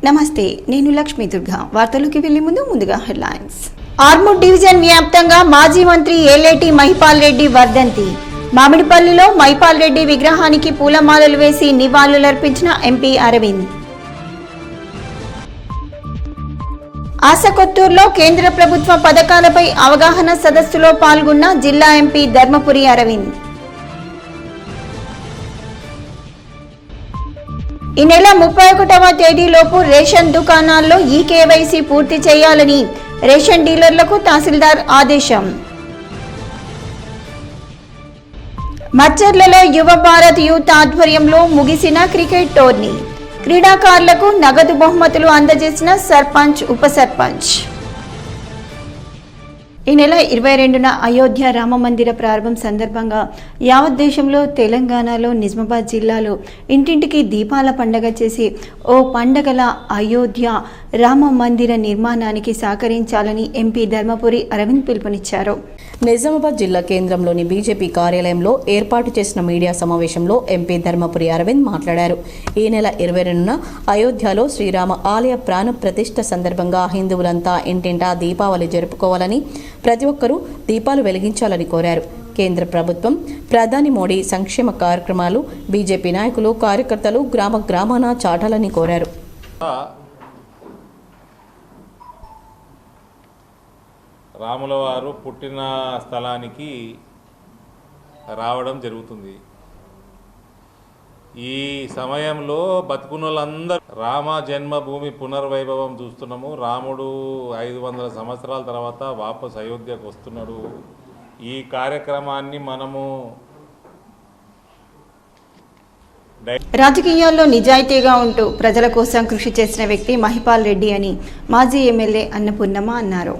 నమస్తే, నేను లక్ష్మీ దుర్గా. వార్తలకు వెళ్లే ముందుగా హెడ్లైన్స్. ఆర్మూర్ డివిజన్ వ్యాప్తంగా మాజీ మంత్రి ఏలేటి మహిపాల్ రెడ్డి వర్ధంతి. మామిడిపల్లిలో మహిపాల్ రెడ్డి విగ్రహానికి పూలమాలలు వేసి నివాళులర్పించిన ఎంపీ అరవింద్. ఆసకొత్తూరులో కేంద్ర ప్రభుత్వ పథకాలపై అవగాహన సదస్సులో పాల్గొన్న జిల్లా ఎంపీ ధర్మపురి అరవింద్. ఈ నెల 31వ తేదీలోపు రేషన్ దుకాణాల్లో ఈకేవైసీ పూర్తి చేయాలని రేషన్ డీలర్లకు తహసీల్దార్ ఆదేశం. మచ్చర్లలో యువ భారత్ యూత్ ఆధ్వర్యంలో ముగిసిన క్రికెట్ టోర్నీ. క్రీడాకారులకు నగదు బహుమతులు అందజేసిన సర్పంచ్, ఉప సర్పంచ్. ఈ నెల 22న అయోధ్య రామ మందిర ప్రారంభం సందర్భంగా యావత్ దేశంలో తెలంగాణలో నిజామాబాద్ జిల్లాలో ఇంటింటికి దీపాల పండగ చేసి ఓ పండగల అయోధ్య రామ మందిర నిర్మాణానికి సహకరించాలని ఎంపీ ధర్మపురి అరవింద్ పిలుపునిచ్చారు. నిజామాబాద్ జిల్లా కేంద్రంలోని బీజేపీ కార్యాలయంలో ఏర్పాటు చేసిన మీడియా సమావేశంలో ఎంపీ ధర్మపురి అరవింద్ మాట్లాడారు. ఈ నెల 22న అయోధ్యలో శ్రీరామ ఆలయ ప్రాణ ప్రతిష్ఠ సందర్భంగా హిందువులంతా ఇంటింటా దీపావళి జరుపుకోవాలని, ప్రతి ఒక్కరూ దీపాలు వెలిగించాలని కోరారు. కేంద్ర ప్రభుత్వం, ప్రధాని మోడీ సంక్షేమ కార్యక్రమాలు బీజేపీ నాయకులు, కార్యకర్తలు గ్రామాన చాటాలని కోరారు. రాముల వారు పుట్టిన స్థలానికి రావడం జరుగుతుంది. ఈ సమయంలో బతుకున్న వాళ్ళందరూ రామ జన్మభూమి పునర్వైభవం చూస్తున్నాము. రాముడు 500 సంవత్సరాల తర్వాత వాపస్ అయోధ్యకు వస్తున్నాడు. ఈ కార్యక్రమాన్ని మనము రాజకీయాల్లో నిజాయితీగా ఉంటూ ప్రజల కోసం కృషి చేసిన వ్యక్తి మహిపాల్ రెడ్డి అని మాజీ ఎమ్మెల్యే అన్నపూర్ణమ్మ అన్నారు.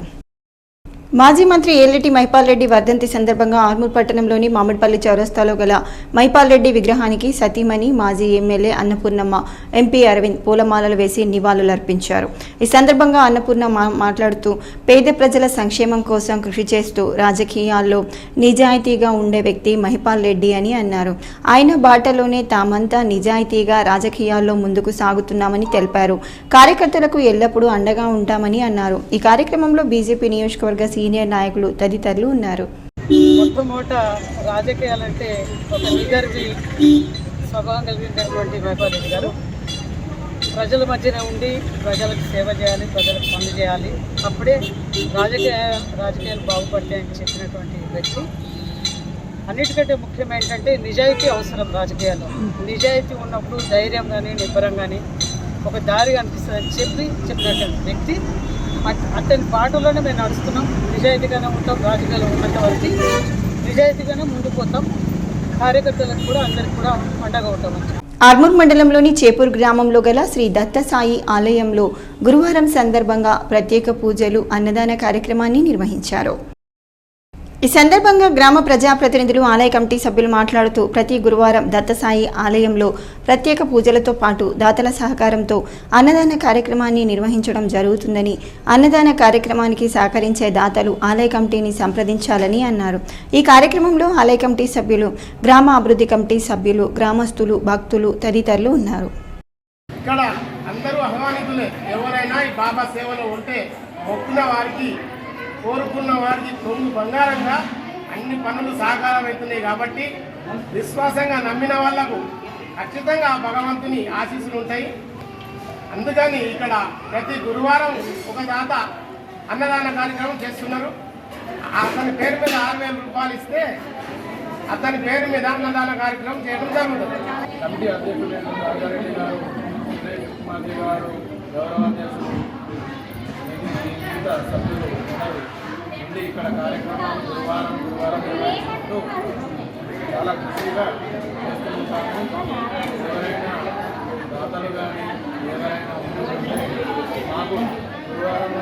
మాజీ మంత్రి ఏలేటి మహిపాల్ రెడ్డి వర్ధంతి సందర్భంగా ఆర్మూర్ పట్టణంలోని మామిడిపల్లి చౌరస్తాలో గల మహిపాల్ రెడ్డి విగ్రహానికి సతీమణి మాజీ ఎమ్మెల్యే అన్నపూర్ణమ్మ, ఎంపీ అరవింద్ పూలమాలలు వేసి నివాళులర్పించారు. ఈ సందర్భంగా అన్నపూర్ణమ్మ మాట్లాడుతూ పేద ప్రజల సంక్షేమం కోసం కృషి చేస్తూ రాజకీయాల్లో నిజాయితీగా ఉండే వ్యక్తి మహిపాల్ రెడ్డి అని అన్నారు. ఆయన బాటలోనే తామంతా నిజాయితీగా రాజకీయాల్లో ముందుకు సాగుతున్నామని తెలిపారు. కార్యకర్తలకు ఎల్లప్పుడూ అండగా ఉంటామని అన్నారు. ఈ కార్యక్రమంలో బీజేపీ నియోజకవర్గ సీనియర్ నాయకులు తదితరులు ఉన్నారు. మొట్టమొదట రాజకీయాలంటే ఒక నిగర్వి స్వభావం కలిగినటువంటి మహిపాల్ రెడ్డి గారు ప్రజల మధ్యన ఉండి ప్రజలకు సేవ చేయాలి, ప్రజలకు పనులు చేయాలి, అప్పుడే రాజకీయాలు బాగుపడతాయని చెప్పినటువంటి వ్యక్తి. అన్నిటికంటే ముఖ్యం ఏంటంటే నిజాయితీ అవసరం. రాజకీయాల్లో నిజాయితీ ఉన్నప్పుడు ధైర్యం కానీ నిబ్బరం కానీ ఒక దారి కనిపిస్తుందని చెప్పినటువంటి వ్యక్తి. అతని బాటలోనే మేము నడుస్తున్నాం. నిజాయితీగానే ఉంటాం. రాజకీయాలు ఉన్నంత వరకు నిజాయితీగానే ముందుకు పోతాం. కార్యకర్తలకు కూడా అందరికి కూడా అండగా ఉంటాం. ఆర్మూర్ మండలంలోని చేపూర్ గ్రామంలో గల శ్రీ దత్తసాయి ఆలయంలో గురువారం సందర్భంగా ప్రత్యేక పూజలు, అన్నదాన కార్యక్రమాన్ని నిర్వహించారు. ఈ సందర్భంగా గ్రామ ప్రజాప్రతినిధులు, ఆలయ కమిటీ సభ్యులు మాట్లాడుతూ ప్రతి గురువారం దత్తసాయి ఆలయంలో ప్రత్యేక పూజలతో పాటు దాతల సహకారంతో అన్నదాన కార్యక్రమాన్ని నిర్వహించడం జరుగుతుందని, అన్నదాన కార్యక్రమానికి సహకరించే దాతలు ఆలయ కమిటీని సంప్రదించాలని అన్నారు. ఈ కార్యక్రమంలో ఆలయ కమిటీ సభ్యులు, గ్రామ అభివృద్ధి కమిటీ సభ్యులు, గ్రామస్తులు, భక్తులు తదితరులు ఉన్నారు. ఇక్కడ అందరూ ఆహ్వానితులే. ఎవరైనా ఈ బాబా సేవలో ఉంటే మొక్కున్న వారికి, కోరుకున్న వారికి కొంగు బంగారంగా అన్ని పనులు సహకారం అవుతున్నాయి. కాబట్టి విశ్వాసంగా నమ్మిన వాళ్లకు ఖచ్చితంగా భగవంతుని ఆశీస్సులు ఉంటాయి. అందుకని ఇక్కడ ప్రతి గురువారం ఒక దాత అన్నదాన కార్యక్రమం చేస్తున్నారు. అతని పేరు మీద 6,000 రూపాయలు ఇస్తే అతని పేరు మీద అన్నదాన కార్యక్రమం చేయడం జరుగుతుంది. కమిటీ అధ్యక్షులు రాజారెడ్డి గారు, మాజీ గారు, గౌరవ అధ్యక్షులు, సభ్యులు ఉండి ఇక్కడ కార్యక్రమాలు గురువారం నిర్వహించుకుంటూ చాలా కృషిగా చేస్తున్నాము. ఎవరైనా దాతలు కానీ ఎవరైనా ఉంటుంటే మాకు గురువారం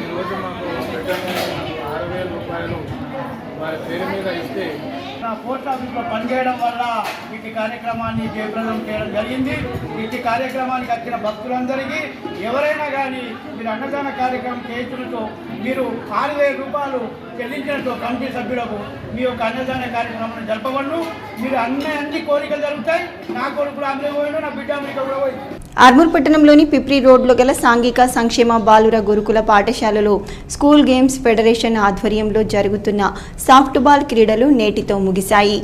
ఈరోజు మాకు రిటర్న్ 6,000 రూపాయలు వారి పేరు మీద ఇస్తే పోస్ట్ ఆఫీస్లో పనిచేయడం వల్ల వీటి కార్యక్రమాన్ని జయప్రదం చేయడం జరిగింది. వీటి కార్యక్రమానికి వచ్చిన భక్తులందరికీ ఎవరైనా కానీ మీరు అన్నదాన కార్యక్రమం చేయించడంతో మీరు 6,000 రూపాయలు చెల్లించినట్టు కమిటీ సభ్యులకు మీ యొక్క అన్నదాన కార్యక్రమాన్ని జరపబడును. మీరు అన్ని కోరికలు జరుగుతాయి. నా కొడుకులు అందరూ పోయినా, నా బిడ్డ అమెరికా కూడా పోయింది. ఆర్మూర్ పట్టణంలోని పిప్రి రోడ్లో గల సాంఘిక సంక్షేమ బాలుర గురుకుల పాఠశాలలో స్కూల్ గేమ్స్ ఫెడరేషన్ ఆధ్వర్యంలో జరుగుతున్న సాఫ్ట్బాల్ క్రీడలు నేటితో ముగిశాయి.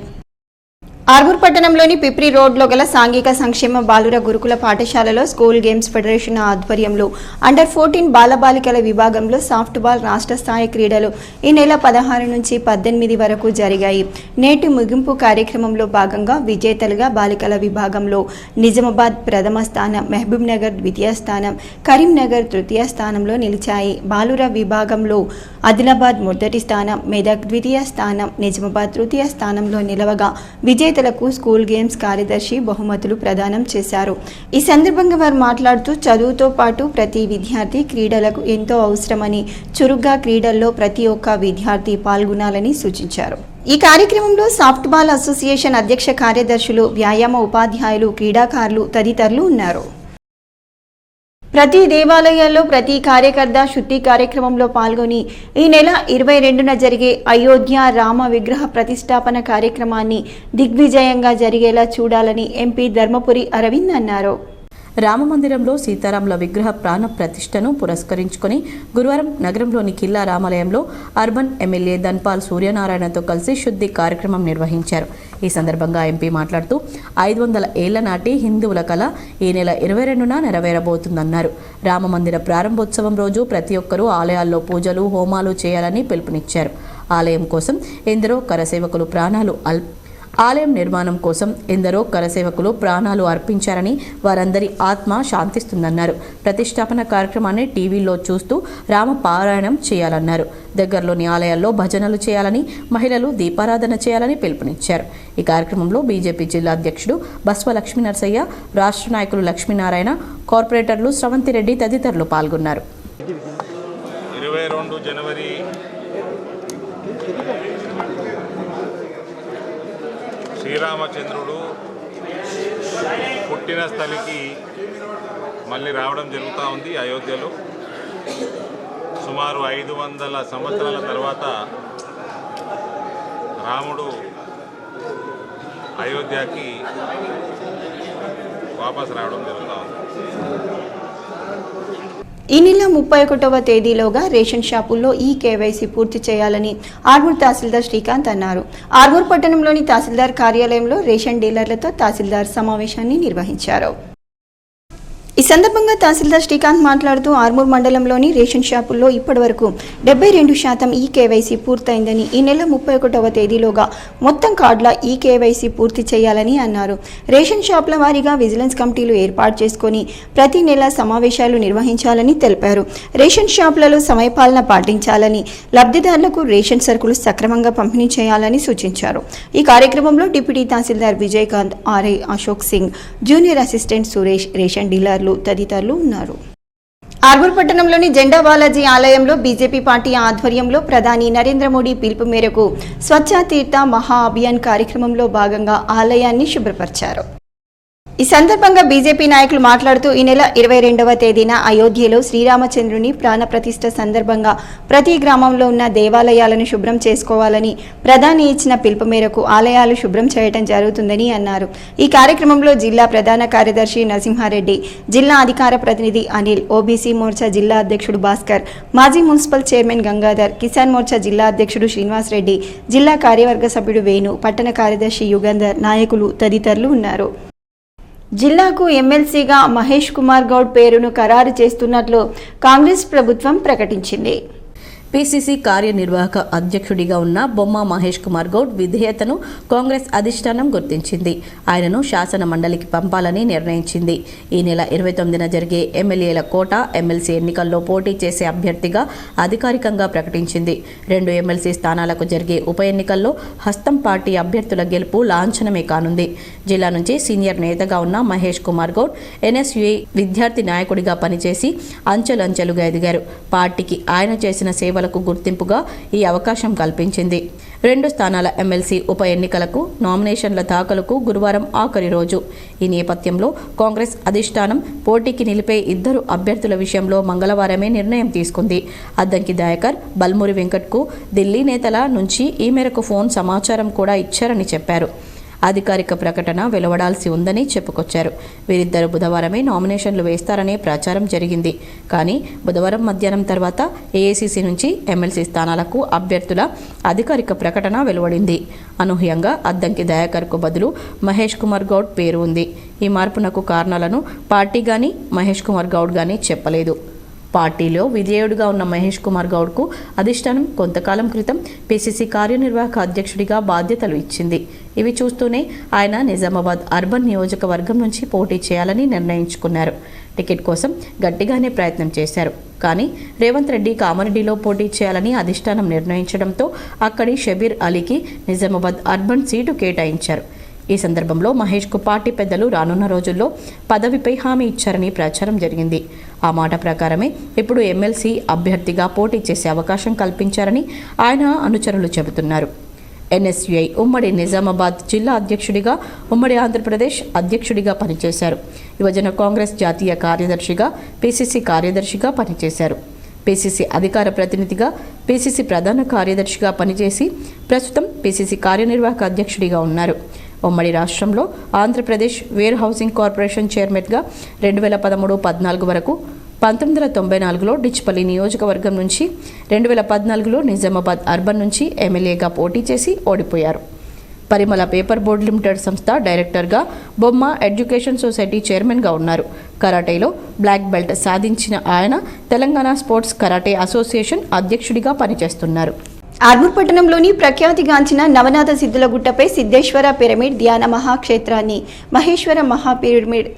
ఆర్మూర్ పట్టణంలోని పిప్రి రోడ్లో గల సాంఘిక సంక్షేమ బాలుర గురుకుల పాఠశాలలో స్కూల్ గేమ్స్ ఫెడరేషన్ ఆధ్వర్యంలో అండర్ 14 బాలబాలికల విభాగంలో సాఫ్ట్బాల్ రాష్ట్ర స్థాయి క్రీడలు ఈ నెల 16 నుంచి 18 వరకు జరిగాయి. నేటి ముగింపు కార్యక్రమంలో భాగంగా విజేతలుగా బాలికల విభాగంలో నిజామాబాద్ ప్రథమ స్థానం, మహబూబ్ నగర్ ద్వితీయ స్థానం, కరీంనగర్ తృతీయ స్థానంలో నిలిచాయి. బాలుర విభాగంలో ఆదిలాబాద్ మొదటి స్థానం, మెదక్ ద్వితీయ స్థానం, నిజామాబాద్ తృతీయ స్థానంలో నిలవగా విజేతలకు స్కూల్ గేమ్స్ కార్యదర్శి బహుమతులు ప్రదానం చేశారు. ఈ సందర్భంగా వారు మాట్లాడుతూ చదువుతో పాటు ప్రతి విద్యార్థి క్రీడలకు ఎంతో అవసరమని, చురుగ్గా క్రీడల్లో ప్రతి ఒక్క విద్యార్థి పాల్గొనాలని సూచించారు. ఈ కార్యక్రమంలో సాఫ్ట్బాల్ అసోసియేషన్ అధ్యక్ష కార్యదర్శులు, వ్యాయామ ఉపాధ్యాయులు, క్రీడాకారులు తదితరులు ఉన్నారు. ప్రతి దేవాలయాల్లో ప్రతి కార్యకర్త శుద్ధి కార్యక్రమంలో పాల్గొని ఈ నెల 22న జరిగే అయోధ్య రామ విగ్రహ ప్రతిష్టాపన కార్యక్రమాన్ని దిగ్విజయంగా జరిగేలా చూడాలని ఎంపీ ధర్మపురి అరవింద్ అన్నారు. రామమందిరంలో సీతారాముల విగ్రహ ప్రాణ ప్రతిష్టను పురస్కరించుకొని గురువారం నగరంలోని కిల్లా రామాలయంలో అర్బన్ ఎమ్మెల్యే ధన్పాల్ సూర్యనారాయణతో కలిసి శుద్ధి కార్యక్రమం నిర్వహించారు. ఈ సందర్భంగా ఎంపీ మాట్లాడుతూ 500 ఏళ్ల నాటి హిందువుల కళ ఈ నెల 22న నెరవేరబోతుందన్నారు. రామమందిర ప్రారంభోత్సవం రోజు ప్రతి ఒక్కరూ ఆలయాల్లో పూజలు, హోమాలు చేయాలని పిలుపునిచ్చారు. ఆలయం కోసం ఎందరో కరసేవకులు ఆలయం నిర్మాణం కోసం ఎందరో కరసేవకులు ప్రాణాలు అర్పించారని, వారందరి ఆత్మ శాంతిస్తుందన్నారు. ప్రతిష్టాపన కార్యక్రమాన్ని టీవీలో చూస్తూ రామ పారాయణం చేయాలన్నారు. దగ్గరలోని ఆలయాల్లో భజనలు చేయాలని, మహిళలు దీపారాధన చేయాలని పిలుపునిచ్చారు. ఈ కార్యక్రమంలో బీజేపీ జిల్లా అధ్యక్షుడు బస్వ లక్ష్మీనరసయ్య, రాష్ట్ర నాయకులు లక్ష్మీనారాయణ, కార్పొరేటర్లు స్రవంతిరెడ్డి తదితరులు పాల్గొన్నారు. 22 జనవరి శ్రీరామచంద్రుడు పుట్టిన స్థలికి మళ్ళీ రావడం జరుగుతూ ఉంది. అయోధ్యలో సుమారు 500 సంవత్సరాల తర్వాత రాముడు అయోధ్యకి వాపస్ రావడం జరుగుతూ ఉంది. ఈ నెల 31వ తేదీలోగా రేషన్ షాపుల్లో ఈ కేవైసీ పూర్తి చేయాలని ఆర్మూర్ తహసీల్దార్ శ్రీకాంత్ అన్నారు. ఆర్మూర్ పట్టణంలోని తహసీల్దార్ కార్యాలయంలో రేషన్ డీలర్లతో తహసీల్దార్ సమావేశాన్ని నిర్వహించారు. ఈ సందర్భంగా తహసీల్దార్ శ్రీకాంత్ మాట్లాడుతూ ఆర్మూర్ మండలంలోని రేషన్ షాపుల్లో ఇప్పటివరకు 72% ఈ కేవైసీ పూర్తయిందని, ఈ నెల 31వ తేదీలోగా మొత్తం కార్డుల ఈ కేవైసీ పూర్తి చేయాలని అన్నారు. రేషన్ షాపుల వారీగా విజిలెన్స్ కమిటీలు ఏర్పాటు చేసుకుని ప్రతి నెల సమావేశాలు నిర్వహించాలని తెలిపారు. రేషన్ షాపులలో సమయపాలన పాటించాలని, లబ్ధిదారులకు రేషన్ సరుకులు సక్రమంగా పంపిణీ చేయాలని సూచించారు. ఈ కార్యక్రమంలో deputy tahsildar Vijayakanth, RI Ashok Singh, junior assistant Suresh, ration డీలర్లు తదితరులు ఉన్నారు. ఆర్మూర్ పట్టణంలోని జెండా బాలాజీ ఆలయంలో బీజేపీ పార్టీ ఆధ్వర్యంలో ప్రధాని నరేంద్ర మోడీ పిలుపు మేరకు స్వచ్ఛ తీర్థ మహా అభియాన్ కార్యక్రమంలో భాగంగా ఆలయాన్ని శుభ్రపరిచారు. ఈ సందర్భంగా బీజేపీ నాయకులు మాట్లాడుతూ ఈ నెల 22వ తేదీన అయోధ్యలో శ్రీరామచంద్రుని ప్రాణప్రతిష్ఠ సందర్భంగా ప్రతి గ్రామంలో ఉన్న దేవాలయాలను శుభ్రం చేసుకోవాలని ప్రధాని ఇచ్చిన పిలుపు మేరకు ఆలయాలు శుభ్రం చేయడం జరుగుతుందని అన్నారు. ఈ కార్యక్రమంలో జిల్లా ప్రధాన కార్యదర్శి నరసింహారెడ్డి, జిల్లా అధికార ప్రతినిధి అనిల్, ఓబీసీ మోర్చా జిల్లా అధ్యక్షుడు భాస్కర్, మాజీ మున్సిపల్ చైర్మన్ గంగాధర్, కిసాన్ మోర్చా జిల్లా అధ్యక్షుడు శ్రీనివాస్ రెడ్డి, జిల్లా కార్యవర్గ సభ్యుడు వేణు, పట్టణ కార్యదర్శి యుగంధర్, నాయకులు తదితరులు ఉన్నారు. జిల్లాకు ఎమ్మెల్సీగా మహేష్ కుమార్ గౌడ్ పేరును ఖరారు చేస్తున్నట్లు కాంగ్రెస్ ప్రభుత్వం ప్రకటించింది. పీసీసీ కార్యనిర్వాహక అధ్యక్షుడిగా ఉన్న బొమ్మ మహేష్ కుమార్ గౌడ్ విధేయతను కాంగ్రెస్ అధిష్టానం గుర్తించింది. ఆయనను శాసన మండలికి పంపాలని నిర్ణయించింది. ఈ నెల 29న జరిగే ఎమ్మెల్యేల కోట, ఎమ్మెల్సీ ఎన్నికల్లో పోటీ చేసే అభ్యర్థిగా అధికారికంగా ప్రకటించింది. 2 ఎమ్మెల్సీ స్థానాలకు జరిగే ఉప ఎన్నికల్లో హస్తం పార్టీ అభ్యర్థుల గెలుపు లాంఛనమే కానుంది. జిల్లా నుంచి సీనియర్ నేతగా ఉన్న మహేష్ కుమార్ గౌడ్ ఎన్ఎస్యుఐ విద్యార్థి నాయకుడిగా పనిచేసి అంచెలంచెలుగా ఎదిగారు. పార్టీకి ఆయన చేసిన సేవలకు గుర్తింపుగా ఈ అవకాశం కల్పించింది. 2 స్థానాల ఎమ్మెల్సీ ఉప ఎన్నికలకు నామినేషన్ల దాఖలుకు గురువారం ఆఖరి రోజు. ఈ నేపథ్యంలో కాంగ్రెస్ అధిష్టానం పోటీకి నిలిపే 2 అభ్యర్థుల విషయంలో మంగళవారమే నిర్ణయం తీసుకుంది. అద్దంకి దయాకర్, బల్మూరి వెంకట్కు ఢిల్లీ నేతల నుంచి ఈ మేరకు ఫోన్ సమాచారం కూడా ఇచ్చారని చెప్పారు. అధికారిక ప్రకటన వెలువడాల్సి ఉందని చెప్పుకొచ్చారు. వీరిద్దరు బుధవారమే నామినేషన్లు వేస్తారనే ప్రచారం జరిగింది. కానీ బుధవారం మధ్యాహ్నం తర్వాత ఏఐసీసీ నుంచి ఎమ్మెల్సీ స్థానాలకు అభ్యర్థుల అధికారిక ప్రకటన వెలువడింది. అనూహ్యంగా అద్దంకి దయాకర్కు బదులు మహేష్ కుమార్ గౌడ్ పేరు ఉంది. ఈ మార్పునకు కారణాలను పార్టీ గాని మహేష్ కుమార్ గౌడ్ గాని చెప్పలేదు. పార్టీలో విధేయుడిగా ఉన్న మహేష్ కుమార్ గౌడ్కు అధిష్టానం కొంతకాలం క్రితం పిసిసి కార్యనిర్వాహక అధ్యక్షుడిగా బాధ్యతలు ఇచ్చింది. ఇవి చూస్తూనే ఆయన నిజామాబాద్ అర్బన్ నియోజకవర్గం నుంచి పోటీ చేయాలని నిర్ణయించుకున్నారు. టికెట్ కోసం గట్టిగానే ప్రయత్నం చేశారు. కానీ రేవంత్ రెడ్డి కామారెడ్డిలో పోటీ చేయాలని అధిష్టానం నిర్ణయించడంతో అక్కడి షబీర్ అలీకి నిజామాబాద్ అర్బన్ సీటు కేటాయించారు. ఈ సందర్భంలో మహేష్కు పార్టీ పెద్దలు రానున్న రోజుల్లో పదవిపై హామీ ఇచ్చారని ప్రచారం జరిగింది. ఆ మాట ప్రకారమే ఇప్పుడు ఎమ్మెల్సీ అభ్యర్థిగా పోటీ చేసే అవకాశం కల్పించారని ఆయన అనుచరులు చెబుతున్నారు. ఎన్ఎస్యుఐ ఉమ్మడి నిజామాబాద్ జిల్లా అధ్యక్షుడిగా, ఉమ్మడి ఆంధ్రప్రదేశ్ అధ్యక్షుడిగా పనిచేశారు. యువజన కాంగ్రెస్ జాతీయ కార్యదర్శిగా, పిసిసి కార్యదర్శిగా పనిచేశారు. పిసిసి అధికార ప్రతినిధిగా, పిసిసి ప్రధాన కార్యదర్శిగా పనిచేసి ప్రస్తుతం పిసిసి కార్యనిర్వాహక అధ్యక్షుడిగా ఉన్నారు. ఉమ్మడి రాష్ట్రంలో ఆంధ్రప్రదేశ్ వేర్ హౌసింగ్ కార్పొరేషన్ చైర్మన్గా 2013-14 వరకు, 1994లో డిచ్పల్లి నియోజకవర్గం నుంచి, 2014లో నిజామాబాద్ అర్బన్ నుంచి ఎమ్మెల్యేగా పోటీ చేసి ఓడిపోయారు. పరిమళ పేపర్ బోర్డ్ లిమిటెడ్ సంస్థ డైరెక్టర్గా, బొమ్మ ఎడ్యుకేషన్ సొసైటీ చైర్మన్గా ఉన్నారు. కరాటేలో బ్లాక్ బెల్ట్ సాధించిన ఆయన తెలంగాణ స్పోర్ట్స్ కరాటే అసోసియేషన్ అధ్యక్షుడిగా పనిచేస్తున్నారు. ఆర్మూర్ పట్టణంలోని ప్రఖ్యాతిగాంచిన నవనాథ సిద్ధుల గుట్టపై సిద్ధేశ్వర పిరమిడ్ ధ్యాన మహాక్షేత్రాన్ని మహేశ్వర మహాపిరమిడ్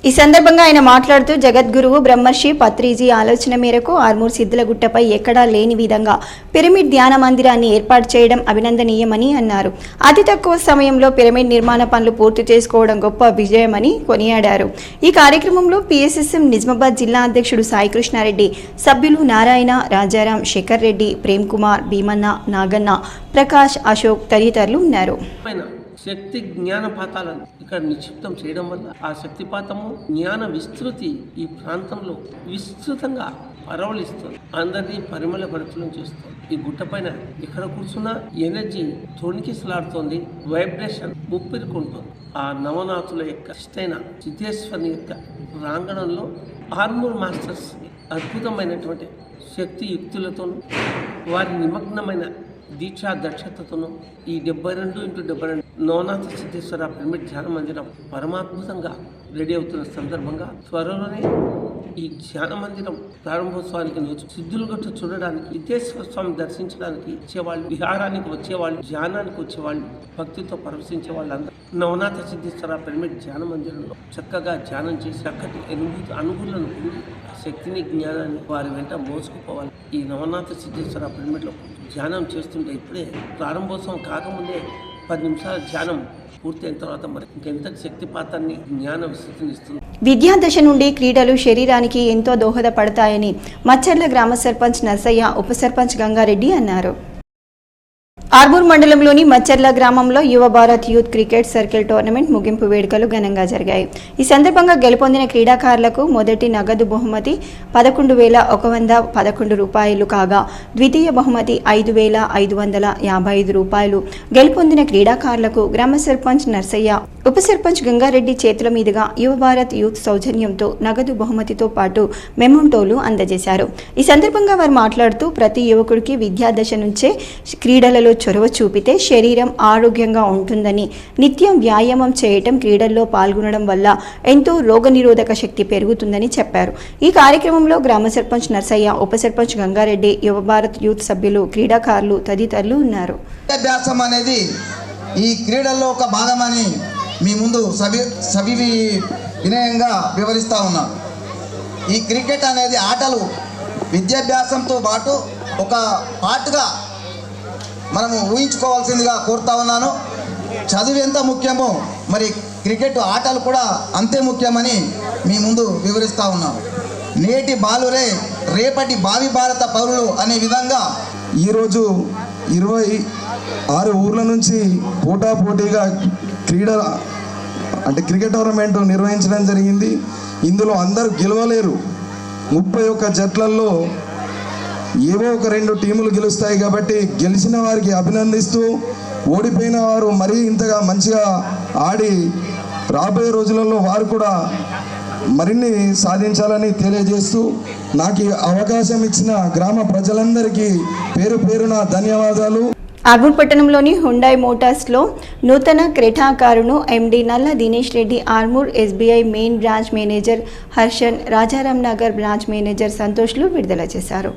ఈ సందర్భంగా ఆయన మాట్లాడుతూ జగద్గురువు బ్రహ్మర్షి పత్రిజీ ఆలోచన మేరకు ఆర్మూర్ సిద్ధులగుట్టపై ఎక్కడా లేని విధంగా పిరమిడ్ ధ్యాన మందిరాన్ని ఏర్పాటు చేయడం అభినందనీయమని అన్నారు. అతి తక్కువ సమయంలో పిరమిడ్ నిర్మాణ పనులు పూర్తి చేసుకోవడం గొప్ప విజయమని కొనియాడారు. ఈ కార్యక్రమంలో పిఎస్ఎస్ఎం నిజామాబాద్ జిల్లా అధ్యక్షుడు సాయి కృష్ణారెడ్డి, సభ్యులు నారాయణ, రాజారాం, శేఖర్ రెడ్డి, ప్రేమ్ కుమార్, భీమన్న, నాగన్న, ప్రకాష్, అశోక్ తదితరులు ఉన్నారు. శక్తి జ్ఞానపాతాలను ఇక్కడ నిక్షిప్తం చేయడం వల్ల ఆ శక్తిపాతము జ్ఞాన విస్తృతి ఈ ప్రాంతంలో విస్తృతంగా పరవలిస్తుంది, అందరినీ పరిమళ భరితులను చేస్తుంది. ఈ గుట్ట పైన ఇక్కడ కూర్చున్న ఎనర్జీ తొణికిసలాడుతోంది, వైబ్రేషన్ ముప్పిరుకుంటుంది. ఆ నవనాథుల యొక్క ఇష్టైన సిద్ధేశ్వరుని యొక్క ప్రాంగణంలో ఆర్మూర్ మాస్టర్స్ అద్భుతమైనటువంటి శక్తి యుక్తులతోనూ వారి నిమగ్నమైన దీక్షా దక్షతతోనూ ఈ 72x72 నవనాథ సిద్ధేశ్వర పిరమిడ్ ధ్యాన మందిరం పరమాద్భుతంగా రెడీ అవుతున్న సందర్భంగా త్వరలోనే ఈ ధ్యాన మందిరం ప్రారంభోత్సవానికి సిద్ధులగుట్ట చూడడానికి, సిద్ధేశ్వర స్వామి దర్శించడానికి వచ్చేవాళ్ళు, విహారానికి వచ్చేవాళ్ళు, ధ్యానానికి వచ్చేవాళ్ళు, భక్తితో పరవశించే వాళ్ళందరూ నవనాథ సిద్ధేశ్వర పిరమిడ్ ధ్యాన మందిరంలో చక్కగా ధ్యానం చేసి చక్కటి అనుభూతులను పొంది శక్తిని, జ్ఞానాన్ని వారి వెంట మోసుకుపోవాలి. ఈ నవనాథ సిద్ధేశ్వర పిరమిడ్లో ధ్యానం చేస్తుంటే ఇప్పుడే ప్రారంభోత్సవం కాకముందే 10 నిమిషాల ధ్యానం పూర్తయిన తర్వాత మరి ఇంకెంత శక్తిపాతాన్ని జ్ఞాన విస్తృతినిస్తుంది. విద్యాదశ నుండి క్రీడలు శరీరానికి ఎంతో దోహదపడతాయని మచ్చర్ల గ్రామ సర్పంచ్ నర్సయ్య, ఉప సర్పంచ్ గంగారెడ్డి అన్నారు. ఆర్మూర్ మండలంలోని మచ్చర్ల గ్రామంలో యువ Bharat youth cricket circle tournament ముగింపు వేడుకలు ఘనంగా జరిగాయి. ఈ సందర్భంగా గెలుపొందిన క్రీడాకారులకు మొదటి నగదు బహుమతి 11,111 రూపాయలు కాగా, ద్వితీయ బహుమతి 5,555 రూపాయలు. గెలుపొందిన క్రీడాకారులకు గ్రామ సర్పంచ్ నర్సయ్య, ఉప సర్పంచ్ గంగారెడ్డి చేతుల మీదుగా యువ భారత్ యూత్ సౌజన్యంతో నగదు బహుమతితో పాటు మెమోంటోలు అందజేశారు. ఈ సందర్భంగా వారు మాట్లాడుతూ ప్రతి యువకుడికి విద్యాదశ నుంచే క్రీడలలో చొరవ చూపితే శరీరం ఆరోగ్యంగా ఉంటుందని, నిత్యం వ్యాయామం చేయటం, క్రీడల్లో పాల్గొనడం వల్ల ఎంతో రోగనిరోధక శక్తి పెరుగుతుందని చెప్పారు. ఈ కార్యక్రమంలో గ్రామ సర్పంచ్ నర్సయ్య, ఉప సర్పంచ్ గంగారెడ్డి, యువ భారత్ యూత్ సభ్యులు, క్రీడాకారులు తదితరులు ఉన్నారు. విద్యాభ్యాసం అనేది ఈ క్రీడల్లో ఒక భాగమని మీ ముందు వినయంగా వివరిస్తూ ఉన్నాం. ఈ క్రికెట్ అనేది ఆటలు విద్యాభ్యాసంతో పాటు ఒక పార్ట్గా మనము ఊహించుకోవాల్సిందిగా కోరుతా ఉన్నాను. చదువు ఎంత ముఖ్యమో మరి క్రికెట్ ఆటలు కూడా అంతే ముఖ్యమని మీ ముందు వివరిస్తూ ఉన్నాం. నేటి బాలురే రేపటి భావి భారత పౌరులు అనే విధంగా ఈరోజు 26 ఊర్ల నుంచి పోటాపోటీగా క్రికెట్ టోర్నమెంట్ నిర్వహించడం జరిగింది. ఇందులో అందరూ గెలవలేరు. 31 జట్లలో ఏవో ఒక 2 టీములు గెలుస్తాయి కాబట్టి గెలిచిన వారికి అభినందిస్తూ ఓడిపోయిన వారు మరీ ఇంతగా మంచిగా ఆడి రాబోయే రోజులలో వారు కూడా మరిన్ని సాధించాలని తెలియజేస్తూ నాకు ఈ అవకాశం ఇచ్చిన గ్రామ ప్రజలందరికీ పేరు పేరున ధన్యవాదాలు. ఆర్మూర్ పట్టణంలోని హుండాయ్ మోటార్స్లో నూతన క్రెటా కారును MD Nalla Dinesh Reddy, Armoor SBI main branch manager Harshan, Rajaram Nagar branch manager సంతోష్లు విడుదల చేశారు.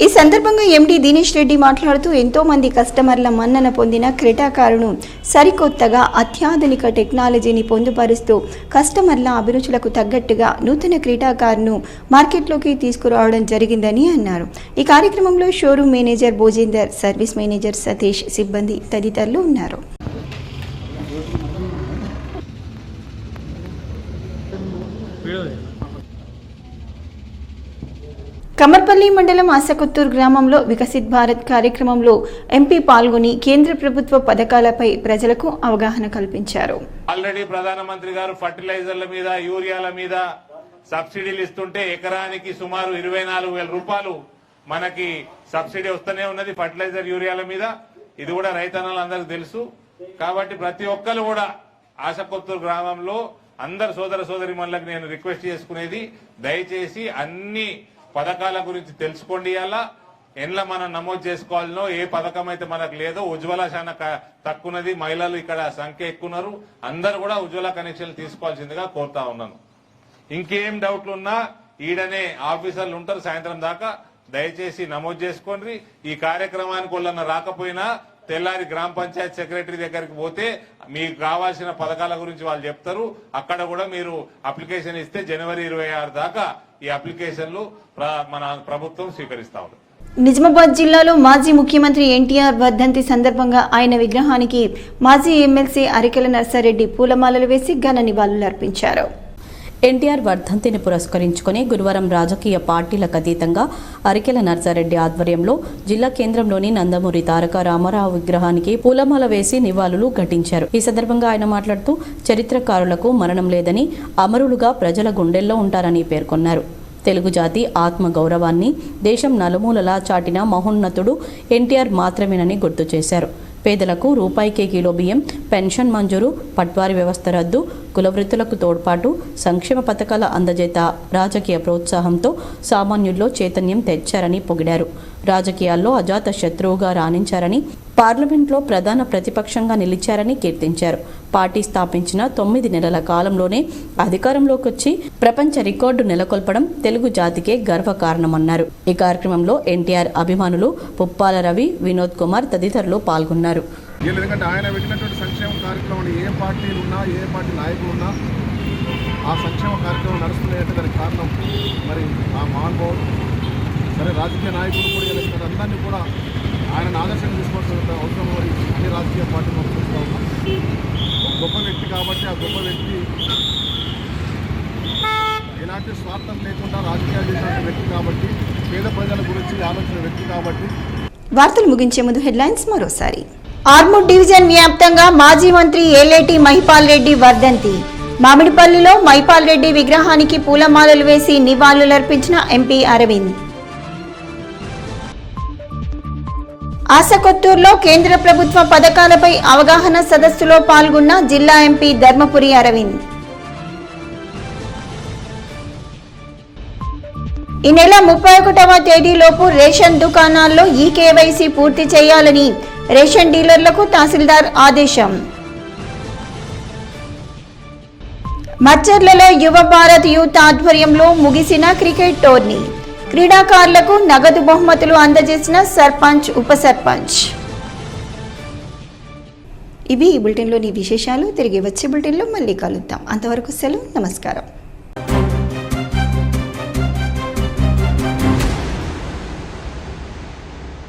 ఈ సందర్భంగా ఎండీ దినేష్ రెడ్డి మాట్లాడుతూ ఎంతో మంది కస్టమర్ల మన్నన పొందిన క్రెటా కారును సరికొత్తగా అత్యాధునిక టెక్నాలజీని పొందుపరుస్తూ కస్టమర్ల అభిరుచులకు తగ్గట్టుగా నూతన క్రెటా కారును మార్కెట్లోకి తీసుకురావడం జరిగిందని అన్నారు. ఈ కార్యక్రమంలో showroom manager Bhojender, service manager Satish, సిబ్బంది తదితరులు ఉన్నారు. కమర్పల్లి మండలం ఆసకొత్తూరు గ్రామంలో వికసిత్ భారత్ కార్యక్రమంలో ఎంపీ పాల్గొని కేంద్ర ప్రభుత్వ పథకాలపై ప్రజలకు అవగాహన కల్పించారు. ఆల్రెడీ ప్రధానమంత్రి గారు ఫర్టిలైజర్ల మీద, యూరియాల మీద సబ్సిడీలు ఇస్తుంటే ఎకరానికి సుమారు 24,000 రూపాయలు మనకి సబ్సిడీ వస్తూనే ఉన్నది ఫర్టిలైజర్, యూరియాల మీద. ఇది కూడా రైతన్నలందరికీ తెలుసు. కాబట్టి ప్రతి ఒక్కరు కూడా ఆసకొత్తూరు గ్రామంలో అందరు సోదర సోదరిమణులకు నేను రిక్వెస్ట్ చేసుకునేది, దయచేసి అన్ని పథకాల గురించి తెలుసుకోండి. అలా ఎన్లా మనం నమోదు చేసుకోవాలనో, ఏ పథకం అయితే మనకు లేదో, ఉజ్వల చాలా తక్కువన్నది, మహిళలు ఇక్కడ సంఖ్య ఎక్కున్నారు, అందరూ కూడా ఉజ్వల కనెక్షన్లు తీసుకోవాల్సిందిగా కోరుతా ఉన్నాను. ఇంకేం డౌట్లు ఉన్నా ఈడనే ఆఫీసర్లు ఉంటారు సాయంత్రం దాకా, దయచేసి నమోదు చేసుకోండి. ఈ కార్యక్రమానికి వాళ్ళన్న రాకపోయినా తెల్లారి గ్రామ పంచాయత్ సెక్రటరీ దగ్గరికి పోతే మీకు కావాల్సిన పథకాల గురించి వాళ్ళు చెప్తారు. అక్కడ కూడా మీరు అప్లికేషన్ ఇస్తే జనవరి 26 దాకా ఈ అప్లికేషన్లు మన ప్రభుత్వం స్వీకరిస్తా ఉంది. నిజామాబాద్ జిల్లాలో మాజీ ముఖ్యమంత్రి ఎన్టీఆర్ వర్ధంతి సందర్భంగా ఆయన విగ్రహానికి మాజీ ఎమ్మెల్సీ అరికెల నర్సారెడ్డి పూలమాలలు వేసి ఘన నివాళులర్పించారు. ఎన్టీఆర్ వర్ధంతిని పురస్కరించుకుని గురువారం రాజకీయ పార్టీలకు అతీతంగా అరికెల నర్సారెడ్డి ఆధ్వర్యంలో జిల్లా కేంద్రంలోని నందమూరి తారక రామారావు విగ్రహానికి పూలమాల వేసి నివాళులు ఘటించారు. ఈ సందర్భంగా ఆయన మాట్లాడుతూ చరిత్రకారులకు మరణం లేదని, అమరులుగా ప్రజల గుండెల్లో ఉంటారని పేర్కొన్నారు. తెలుగు జాతి ఆత్మ గౌరవాన్ని దేశం నలుమూలలా చాటిన మహోన్నతుడు ఎన్టీఆర్ మాత్రమేనని గుర్తు చేశారు. పేదలకు రూపాయికే కిలో బియ్యం, పెన్షన్ మంజూరు, పట్వారీ వ్యవస్థ రద్దు, కులవృత్తులకు తోడ్పాటు, సంక్షేమ పథకాల అందజేత రాజకీయ ప్రోత్సాహంతో సామాన్యుల్లో చైతన్యం తెచ్చారని పొగిడారు. రాజకీయాల్లో అజాత శత్రువుగా రాణించారని, పార్లమెంట్లో ప్రధాన ప్రతిపక్షంగా నిలిచారని కీర్తించారు. పార్టీ స్థాపించిన 9 నెలల కాలంలోనే అధికారంలోకి వచ్చి ప్రపంచ రికార్డు నెలకొల్పడం తెలుగు జాతికే గర్వకారణమన్నారు. ఈ కార్యక్రమంలో ఎన్టీఆర్ అభిమానులు పుప్పాల రవి, వినోద్ కుమార్ తదితరులు పాల్గొన్నారు. ఎందుకంటే ఆయన పెట్టినటువంటి సంక్షేమ కార్యక్రమాలు ఏ పార్టీలు ఉన్నా, ఏ పార్టీ నాయకులు ఉన్నా ఆ సంక్షేమ కార్యక్రమం నడుస్తున్నాయంటే దానికి కారణం మరి ఆ మహానుభావుడు. సరే రాజకీయ నాయకులు కూడా అందరినీ కూడా ఆయన ఆదర్శంగా తీసుకోవాల్సిన అవసరం మరి అన్ని రాజకీయ పార్టీలు చూస్తూ ఉన్నాం. ఒక గొప్ప వ్యక్తి కాబట్టి ఆ గొప్ప వ్యక్తి ఎలాంటి స్వార్థం లేకుండా రాజకీయాలు చేసిన వ్యక్తి కాబట్టి, పేద ప్రజల గురించి ఆలోచన వ్యక్తి కాబట్టి. వార్తలు ముగించే ముందు హెడ్లైన్స్ మరోసారి. ఆర్మూర్ డివిజన్ వ్యాప్తంగా మాజీ మంత్రి ఏలేటి మహిపాల్ రెడ్డి వర్ధంతి. మామిడిపల్లిలో మహిపాల్ రెడ్డి విగ్రహానికి పూలమాలలు వేసి నివాళులర్పించిన ఎంపీ అరవింద్. ఆసకొత్తూరులో కేంద్ర ప్రభుత్వ పథకాలపై అవగాహన సదస్సులో పాల్గొన్న జిల్లా ఎంపీ ధర్మపురి అరవింద్. ఈ నెల 31వ తేదీలోపు రేషన్ దుకాణాల్లో ఈకేవైసీ పూర్తి చేయాలని రేషన్ డీలర్లకు తహసీల్దార్ ఆదేశం. మచ్చర్లలో యువ భారత్ యూత్ ఆధ్వర్యంలో ముగిసిన క్రికెట్ టోర్నీ. క్రీడాకారులకు నగదు బహుమతులు అందజేసిన సర్పంచ్, ఉప సర్పంచ్. ఇవి ఈ బులెటిన్లోని విశేషాలు. తిరిగి వచ్చే బులెటిన్లో మళ్ళీ కలుద్దాం. అంతవరకు సెలవు, నమస్కారం.